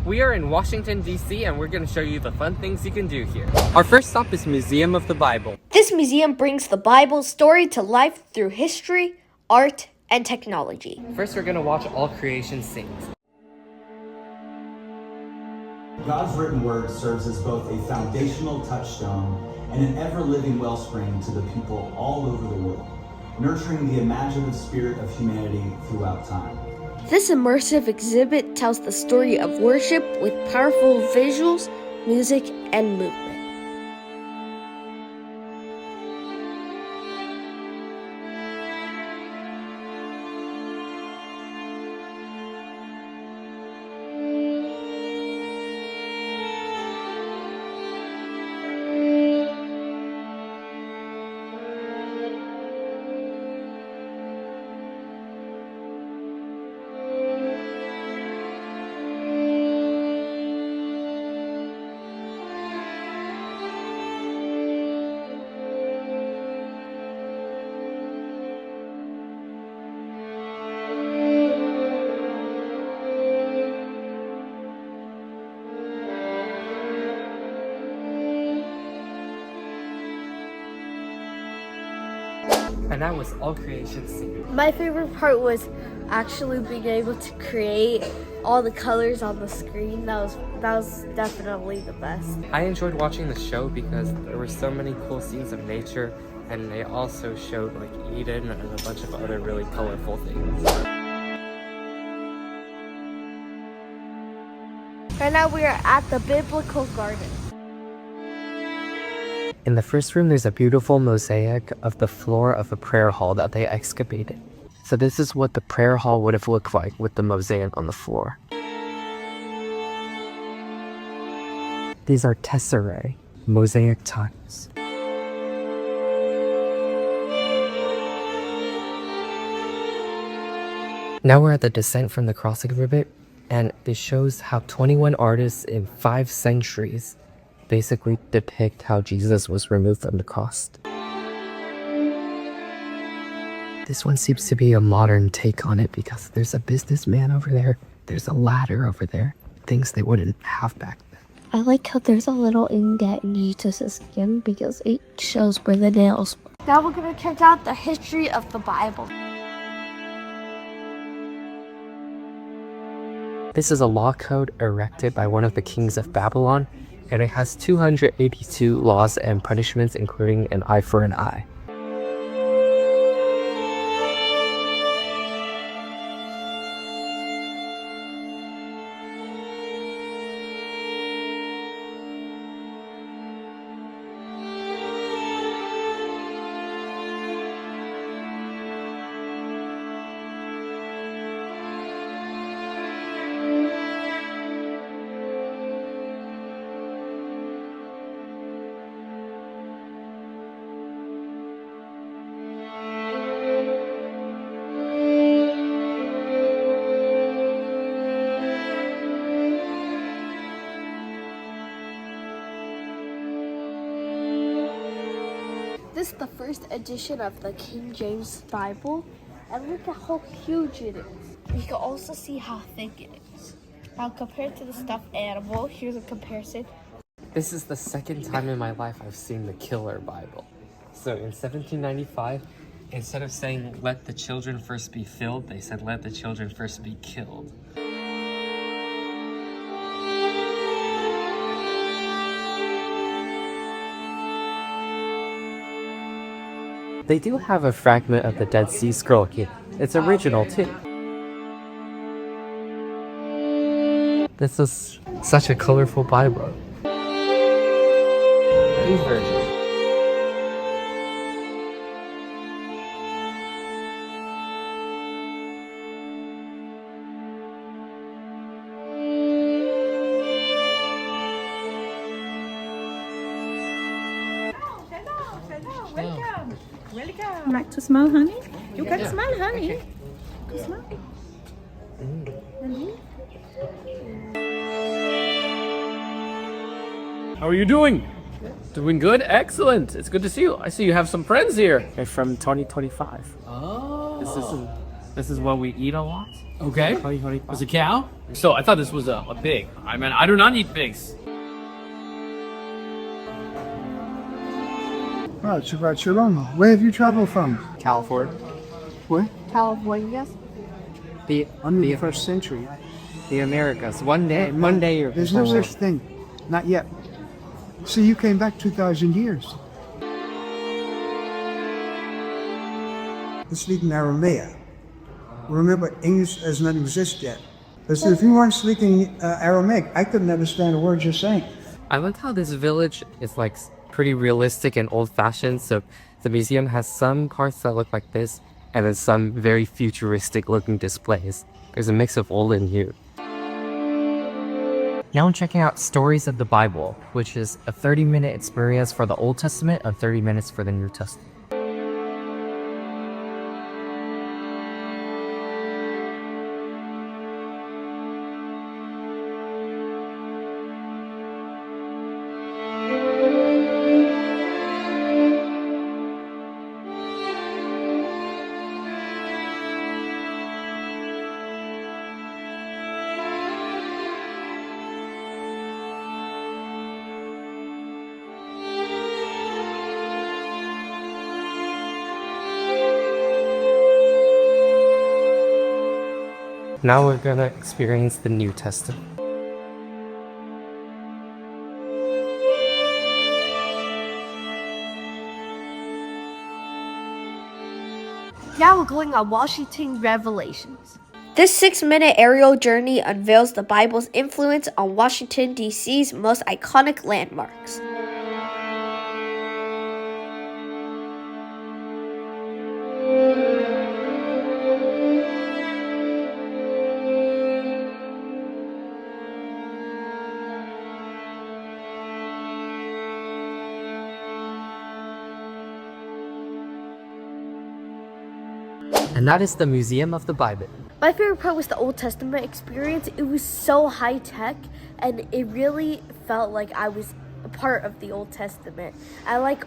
We are in Washington, D.C., and we're going to show you the fun things you can do here. Our first stop is Museum of the Bible. This museum brings the Bible story to life through history, art, and technology. First, we're going to watch all creation scenes. God's written word serves as both a foundational touchstone and an ever-living wellspring to the people all over the world, nurturing the imaginative spirit of humanity throughout time. This immersive exhibit tells the story of worship with powerful visuals, music, and movement. And that was all creation scenes. My favorite part was actually being able to create all the colors on the screen. That was definitely the best. I enjoyed watching the show because there were so many cool scenes of nature, and they also showed like Eden and a bunch of other really colorful things. Right now we are at the Biblical Garden. In the first room, there's a beautiful mosaic of the floor of a prayer hall that they excavated. So this is what the prayer hall would have looked like with the mosaic on the floor. These are tesserae, mosaic tiles. Now we're at the Descent from the Cross exhibit, and this shows how 21 artists in 5 centuries basically depict how Jesus was removed from the cross. This one seems to be a modern take on it because there's a businessman over there, there's a ladder over there, things they wouldn't have back then. I like how there's a little indent in Jesus' skin because it shows where the nails were. Now we're going to check out the history of the Bible. This is a law code erected by one of the kings of Babylon, and it has 282 laws and punishments, including an eye for an eye. This is the first edition of the King James Bible, and look at how huge it is. You can also see how thick it is. Now compared to the stuffed animal, here's a comparison. This is the second time in my life I've seen the Killer Bible. So in 1795, instead of saying let the children first be filled, they said let the children first be killed. They do have a fragment of the Dead Sea Scroll here. It's original too. This is such a colorful Bible. These versions. Welcome. Welcome. Like to smell honey? You can smell honey. Okay. You smell. How are you doing? Doing good? Excellent. It's good to see you. I see you have some friends here. They're from 2025. Oh. This is what we eat a lot. Okay. There's a cow. So I thought this was a pig. I mean, I do not eat pigs. Right, Shabbat Shalom. Where have you traveled from? California. Where? California. The Under the first century. the Americas. One day you're There's no such thing. Not yet. See, you came back 2,000 years. Let's speak in Aramaic. Remember, English does not exist yet. Listen, if you weren't speaking Aramaic, I couldn't understand a word you're saying. I like how this village is like pretty realistic and old-fashioned. So the museum has some parts that look like this, and then some very futuristic-looking displays. There's a mix of old and new. Now I'm checking out Stories of the Bible, which is a 30-minute experience for the Old Testament and 30 minutes for the New Testament. Now we're gonna experience the New Testament. Now we're going on Washington Revelations. This 6-minute aerial journey unveils the Bible's influence on Washington, D.C.'s most iconic landmarks. And that is the Museum of the Bible. My favorite part was the Old Testament experience. It was so high tech, and it really felt like I was a part of the Old Testament. I like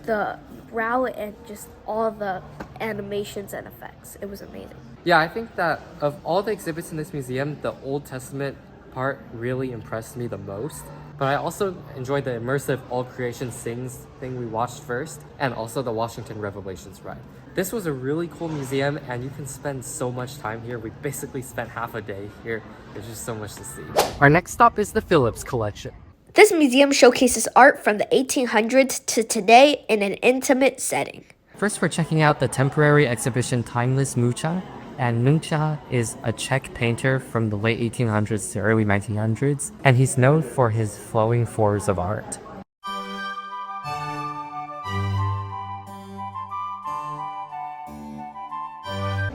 the brow and just all the animations and effects. It was amazing. Yeah, I think that of all the exhibits in this museum, the Old Testament part really impressed me the most. But I also enjoyed the immersive All Creation Sings thing we watched first, and also the Washington Revelations ride. This was a really cool museum, and you can spend so much time here. We basically spent half a day here. There's just so much to see. Our next stop is the Phillips Collection. This museum showcases art from the 1800s to today in an intimate setting. First, we're checking out the temporary exhibition Timeless Mucha. And Mucha is a Czech painter from the late 1800s to early 1900s, and he's known for his flowing forms of art.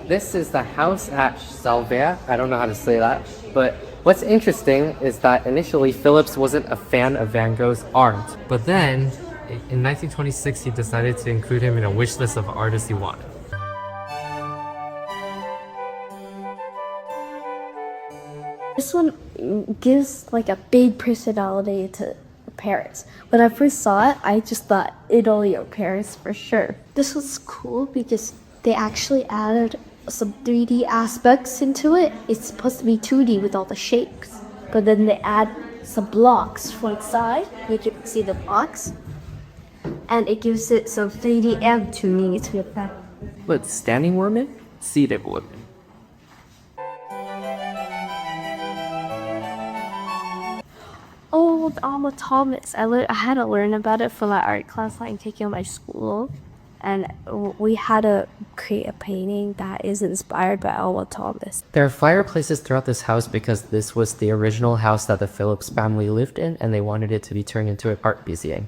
This is the house at Salvia. I don't know how to say that, but what's interesting is that initially Phillips wasn't a fan of Van Gogh's art, but then in 1926 he decided to include him in a wish list of artists he wanted. This one gives like a big personality to Paris. When I first saw it, I just thought Italy or Paris for sure. This was cool because they actually added some 3D aspects into it. It's supposed to be 2D with all the shapes, but then they add some blocks for inside. You can see the blocks, and it gives it some 3D and 2D to effect. But standing women, seated women. Oh, the Alma Thomas. I had to learn about it for my art class I'm taking at my school. And we had to create a painting that is inspired by Alma Thomas. There are fireplaces throughout this house because this was the original house that the Phillips family lived in, and they wanted it to be turned into an art museum.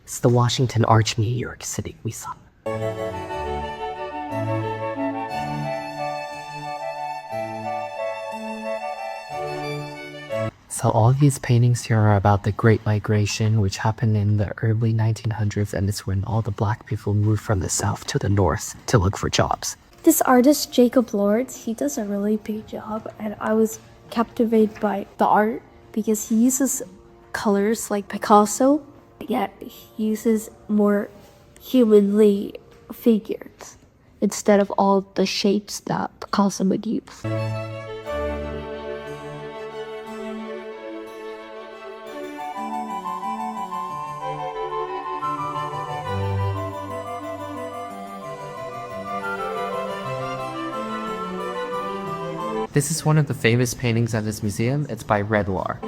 It's the Washington Arch, New York City we saw. So all these paintings here are about the Great Migration, which happened in the early 1900s, and it's when all the black people moved from the south to the north to look for jobs. This artist, Jacob Lords, he does a really big job, and I was captivated by the art because he uses colors like Picasso yet he uses more humanly figures instead of all the shapes that Picasso would use. This is one of the famous paintings at this museum. It's by Renoir.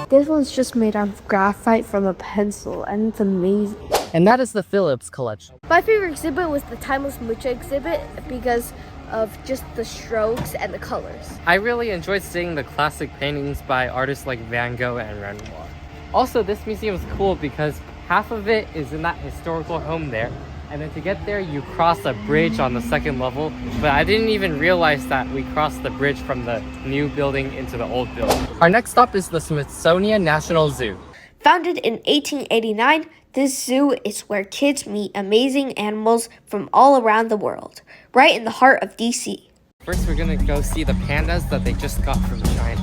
This one's just made out of graphite from a pencil, and it's amazing. And that is the Phillips Collection. My favorite exhibit was the Timeless Mucha exhibit because of just the strokes and the colors. I really enjoyed seeing the classic paintings by artists like Van Gogh and Renoir. Also, this museum is cool because half of it is in that historical home there, and then to get there you cross a bridge on the second level, but I didn't even realize that we crossed the bridge from the new building into the old building. Our next stop is the Smithsonian National Zoo. Founded in 1889, this zoo is where kids meet amazing animals from all around the world, right in the heart of DC. First, we're gonna go see the pandas that they just got from China.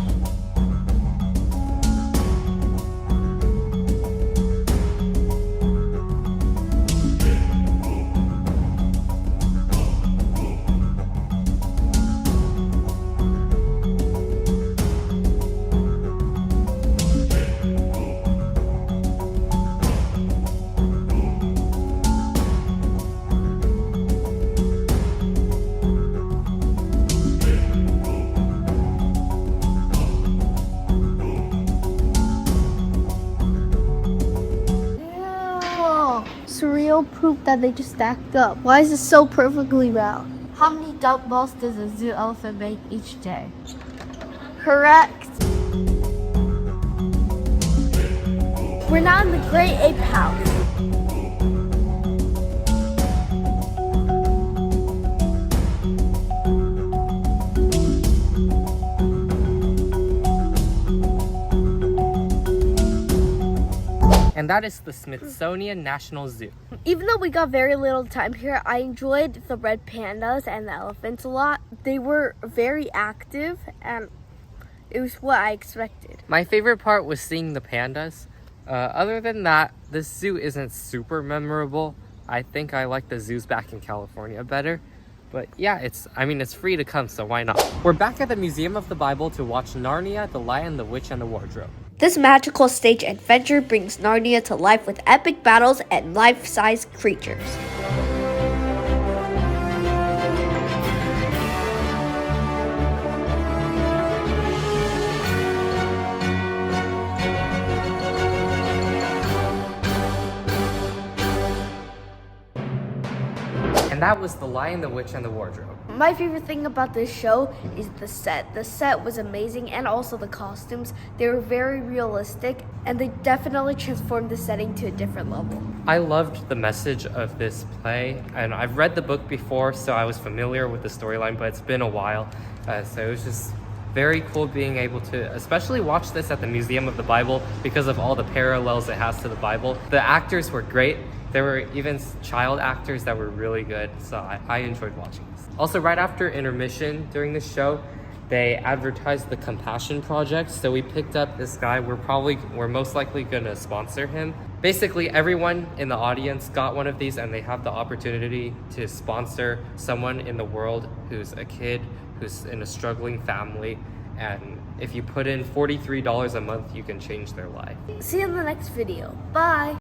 Surreal proof that they just stacked up. Why is it so perfectly round? How many dump balls does a zoo elephant make each day? Correct. We're now in the Great Ape House. And that is the Smithsonian National Zoo. Even though we got very little time here, I enjoyed the red pandas and the elephants a lot. They were very active and it was what I expected. My favorite part was seeing the pandas. Other than that, this zoo isn't super memorable. I think I like the zoos back in California better. But yeah, it's free to come, so why not? We're back at the Museum of the Bible to watch Narnia, the Lion, the Witch, and the Wardrobe. This magical stage adventure brings Narnia to life with epic battles and life-size creatures. And that was The Lion, the Witch, and the Wardrobe. My favorite thing about this show is the set. The set was amazing, and also the costumes. They were very realistic, and they definitely transformed the setting to a different level. I loved the message of this play, and I've read the book before, so I was familiar with the storyline, but it's been a while. So it was just very cool being able to especially watch this at the Museum of the Bible because of all the parallels it has to the Bible. The actors were great. There were even child actors that were really good, so I enjoyed watching this. Also, right after intermission during the show, they advertised the Compassion Project, so we picked up this guy. We're most likely gonna sponsor him. Basically, everyone in the audience got one of these, and they have the opportunity to sponsor someone in the world who's a kid, who's in a struggling family, and if you put in $43 a month, you can change their life. See you in the next video. Bye!